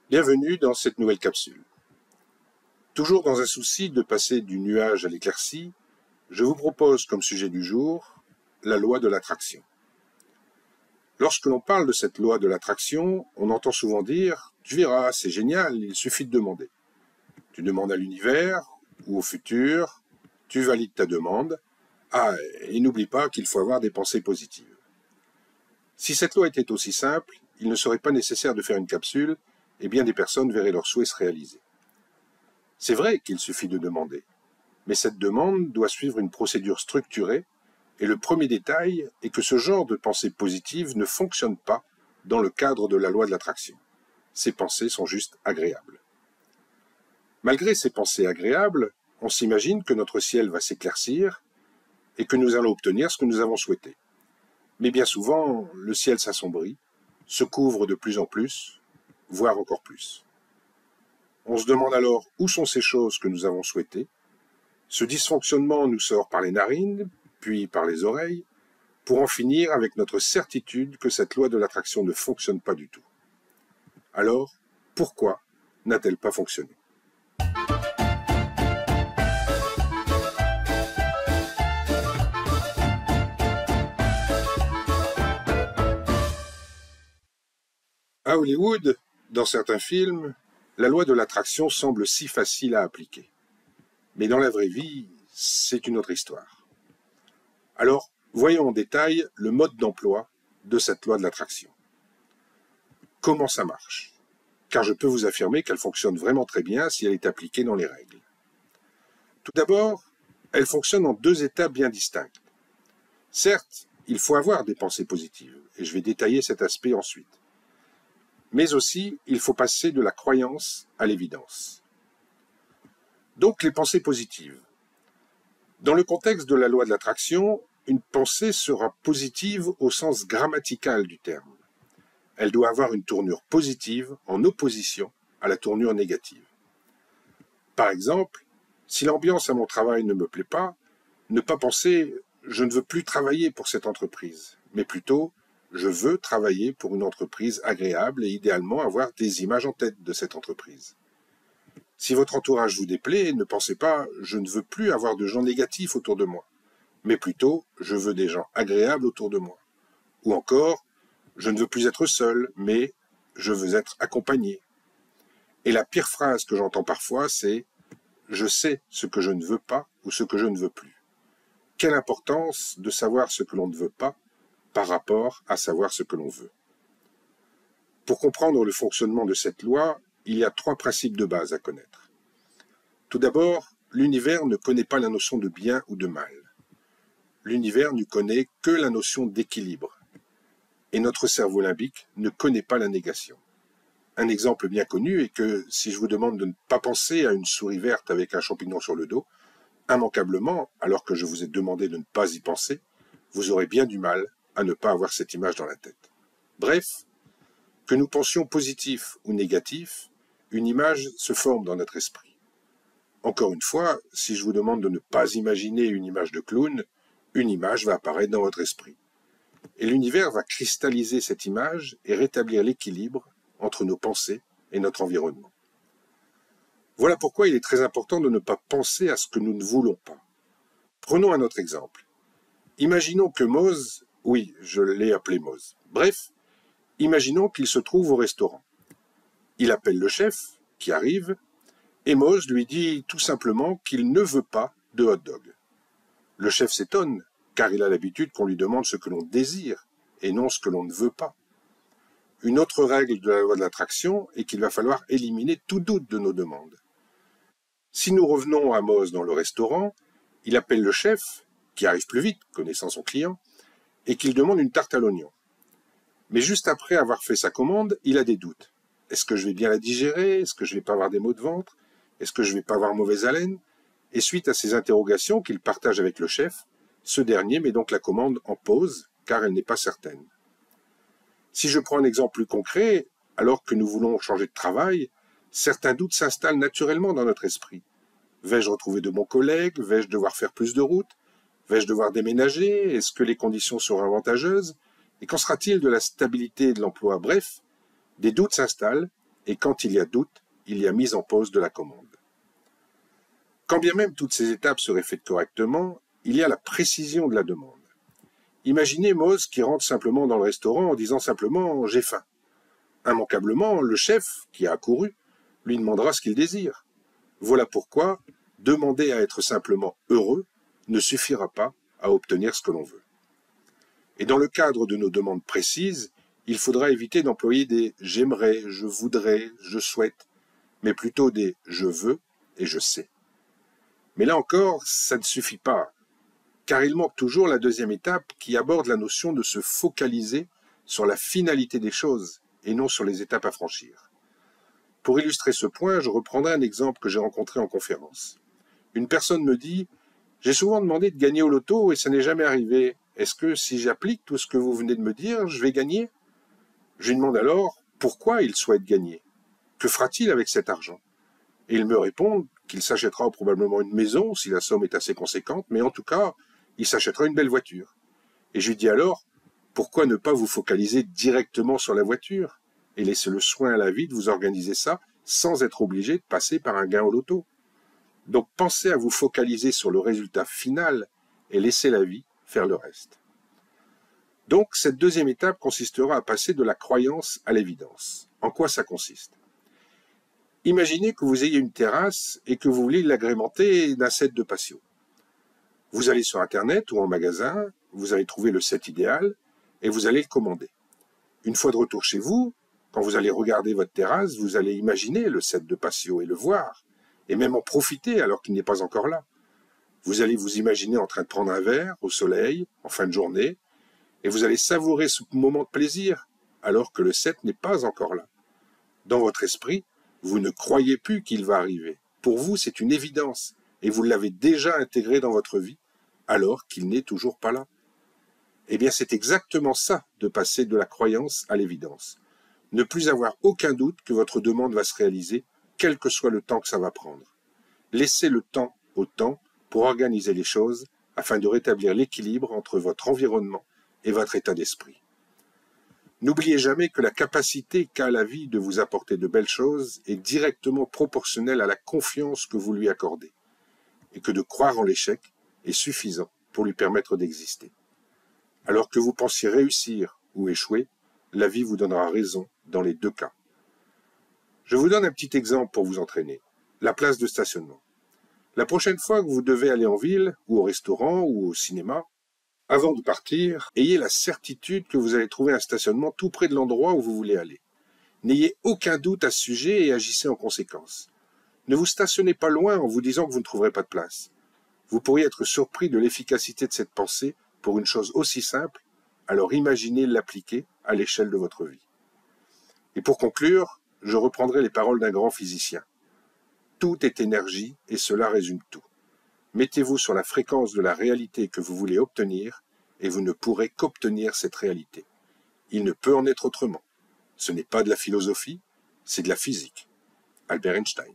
Bienvenue dans cette nouvelle capsule. Toujours dans un souci de passer du nuage à l'éclaircie, je vous propose comme sujet du jour la loi de l'attraction. Lorsque l'on parle de cette loi de l'attraction, on entend souvent dire « Tu verras, c'est génial, il suffit de demander ». Tu demandes à l'univers ou au futur, tu valides ta demande. Ah, et n'oublie pas qu'il faut avoir des pensées positives. Si cette loi était aussi simple, il ne serait pas nécessaire de faire une capsule et bien des personnes verraient leurs souhaits se réaliser. C'est vrai qu'il suffit de demander, mais cette demande doit suivre une procédure structurée et le premier détail est que ce genre de pensée positive ne fonctionne pas dans le cadre de la loi de l'attraction. Ces pensées sont juste agréables. Malgré ces pensées agréables, on s'imagine que notre ciel va s'éclaircir et que nous allons obtenir ce que nous avons souhaité. Mais bien souvent, le ciel s'assombrit, se couvre de plus en plus, voire encore plus. On se demande alors où sont ces choses que nous avons souhaitées. Ce dysfonctionnement nous sort par les narines, puis par les oreilles, pour en finir avec notre certitude que cette loi de l'attraction ne fonctionne pas du tout. Alors, pourquoi n'a-t-elle pas fonctionné ? À Hollywood, dans certains films, la loi de l'attraction semble si facile à appliquer. Mais dans la vraie vie, c'est une autre histoire. Alors, voyons en détail le mode d'emploi de cette loi de l'attraction. Comment ça marche ? Car je peux vous affirmer qu'elle fonctionne vraiment très bien si elle est appliquée dans les règles. Tout d'abord, elle fonctionne en deux étapes bien distinctes. Certes, il faut avoir des pensées positives, et je vais détailler cet aspect ensuite. Mais aussi, il faut passer de la croyance à l'évidence. Donc, les pensées positives. Dans le contexte de la loi de l'attraction, une pensée sera positive au sens grammatical du terme. Elle doit avoir une tournure positive en opposition à la tournure négative. Par exemple, si l'ambiance à mon travail ne me plaît pas, ne pas penser « je ne veux plus travailler pour cette entreprise », mais plutôt « je veux travailler pour une entreprise agréable et idéalement avoir des images en tête de cette entreprise ». Si votre entourage vous déplaît, ne pensez pas « je ne veux plus avoir de gens négatifs autour de moi », mais plutôt « je veux des gens agréables autour de moi ». Ou encore « je ne veux plus être seul, mais je veux être accompagné ». Et la pire phrase que j'entends parfois, c'est « je sais ce que je ne veux pas ou ce que je ne veux plus ». Quelle importance de savoir ce que l'on ne veut pas par rapport à savoir ce que l'on veut. Pour comprendre le fonctionnement de cette loi, il y a trois principes de base à connaître. Tout d'abord, l'univers ne connaît pas la notion de bien ou de mal. L'univers ne connaît que la notion d'équilibre. Et notre cerveau limbique ne connaît pas la négation. Un exemple bien connu est que si je vous demande de ne pas penser à une souris verte avec un champignon sur le dos, immanquablement, alors que je vous ai demandé de ne pas y penser, vous aurez bien du mal à ne pas avoir cette image dans la tête. Bref, que nous pensions positif ou négatif, une image se forme dans notre esprit. Encore une fois, si je vous demande de ne pas imaginer une image de clown, une image va apparaître dans votre esprit. Et l'univers va cristalliser cette image et rétablir l'équilibre entre nos pensées et notre environnement. Voilà pourquoi il est très important de ne pas penser à ce que nous ne voulons pas. Prenons un autre exemple. Imaginons que Mose, oui, je l'ai appelé Mose. Bref, imaginons qu'il se trouve au restaurant. Il appelle le chef, qui arrive, et Mose lui dit tout simplement qu'il ne veut pas de hot-dog. Le chef s'étonne, car il a l'habitude qu'on lui demande ce que l'on désire, et non ce que l'on ne veut pas. Une autre règle de la loi de l'attraction est qu'il va falloir éliminer tout doute de nos demandes. Si nous revenons à Mose dans le restaurant, il appelle le chef, qui arrive plus vite, connaissant son client, et qu'il demande une tarte à l'oignon. Mais juste après avoir fait sa commande, il a des doutes. Est-ce que je vais bien la digérer ? Est-ce que je vais pas avoir des maux de ventre ? Est-ce que je vais pas avoir mauvaise haleine ? Et suite à ces interrogations qu'il partage avec le chef, ce dernier met donc la commande en pause, car elle n'est pas certaine. Si je prends un exemple plus concret, alors que nous voulons changer de travail, certains doutes s'installent naturellement dans notre esprit. Vais-je retrouver de bons collègues ? Vais-je devoir faire plus de route ? Vais-je devoir déménager ? Est-ce que les conditions seront avantageuses ? Et qu'en sera-t-il de la stabilité de l'emploi ? Bref, des doutes s'installent et quand il y a doute, il y a mise en pause de la commande. Quand bien même toutes ces étapes seraient faites correctement, il y a la précision de la demande. Imaginez Mose qui rentre simplement dans le restaurant en disant simplement « j'ai faim ». Immanquablement, le chef, qui a accouru, lui demandera ce qu'il désire. Voilà pourquoi demander à être simplement heureux ne suffira pas à obtenir ce que l'on veut. Et dans le cadre de nos demandes précises, il faudra éviter d'employer des « j'aimerais »,« je voudrais »,« je souhaite », mais plutôt des « je veux » et « je sais ». Mais là encore, ça ne suffit pas, car il manque toujours la deuxième étape qui aborde la notion de se focaliser sur la finalité des choses et non sur les étapes à franchir. Pour illustrer ce point, je reprendrai un exemple que j'ai rencontré en conférence. Une personne me dit « J'ai souvent demandé de gagner au loto et ça n'est jamais arrivé. Est-ce que si j'applique tout ce que vous venez de me dire, je vais gagner ?» Je lui demande alors pourquoi il souhaite gagner. Que fera-t-il avec cet argent? Et il me répond qu'il s'achètera probablement une maison si la somme est assez conséquente, mais en tout cas, il s'achètera une belle voiture. Et je lui dis alors, pourquoi ne pas vous focaliser directement sur la voiture et laisser le soin à la vie de vous organiser ça sans être obligé de passer par un gain au loto? Donc pensez à vous focaliser sur le résultat final et laissez la vie faire le reste. Donc cette deuxième étape consistera à passer de la croyance à l'évidence. En quoi ça consiste? Imaginez que vous ayez une terrasse et que vous voulez l'agrémenter d'un set de patio. Vous allez sur Internet ou en magasin, vous allez trouver le set idéal et vous allez le commander. Une fois de retour chez vous, quand vous allez regarder votre terrasse, vous allez imaginer le set de patio et le voir, et même en profiter alors qu'il n'est pas encore là. Vous allez vous imaginer en train de prendre un verre au soleil, en fin de journée, et vous allez savourer ce moment de plaisir alors que le set n'est pas encore là. Dans votre esprit, vous ne croyez plus qu'il va arriver. Pour vous, c'est une évidence, et vous l'avez déjà intégré dans votre vie, alors qu'il n'est toujours pas là. Eh bien, c'est exactement ça de passer de la croyance à l'évidence. Ne plus avoir aucun doute que votre demande va se réaliser, quel que soit le temps que ça va prendre. Laissez le temps au temps pour organiser les choses afin de rétablir l'équilibre entre votre environnement et votre état d'esprit. N'oubliez jamais que la capacité qu'a la vie de vous apporter de belles choses est directement proportionnelle à la confiance que vous lui accordez, et que de croire en l'échec est suffisant pour lui permettre d'exister. Alors que vous pensiez réussir ou échouer, la vie vous donnera raison dans les deux cas. Je vous donne un petit exemple pour vous entraîner. La place de stationnement. La prochaine fois que vous devez aller en ville, ou au restaurant, ou au cinéma, avant de partir, ayez la certitude que vous allez trouver un stationnement tout près de l'endroit où vous voulez aller. N'ayez aucun doute à ce sujet et agissez en conséquence. Ne vous stationnez pas loin en vous disant que vous ne trouverez pas de place. Vous pourriez être surpris de l'efficacité de cette pensée pour une chose aussi simple, alors imaginez l'appliquer à l'échelle de votre vie. Et pour conclure, je reprendrai les paroles d'un grand physicien. Tout est énergie et cela résume tout. Mettez-vous sur la fréquence de la réalité que vous voulez obtenir et vous ne pourrez qu'obtenir cette réalité. Il ne peut en être autrement. Ce n'est pas de la philosophie, c'est de la physique. Albert Einstein.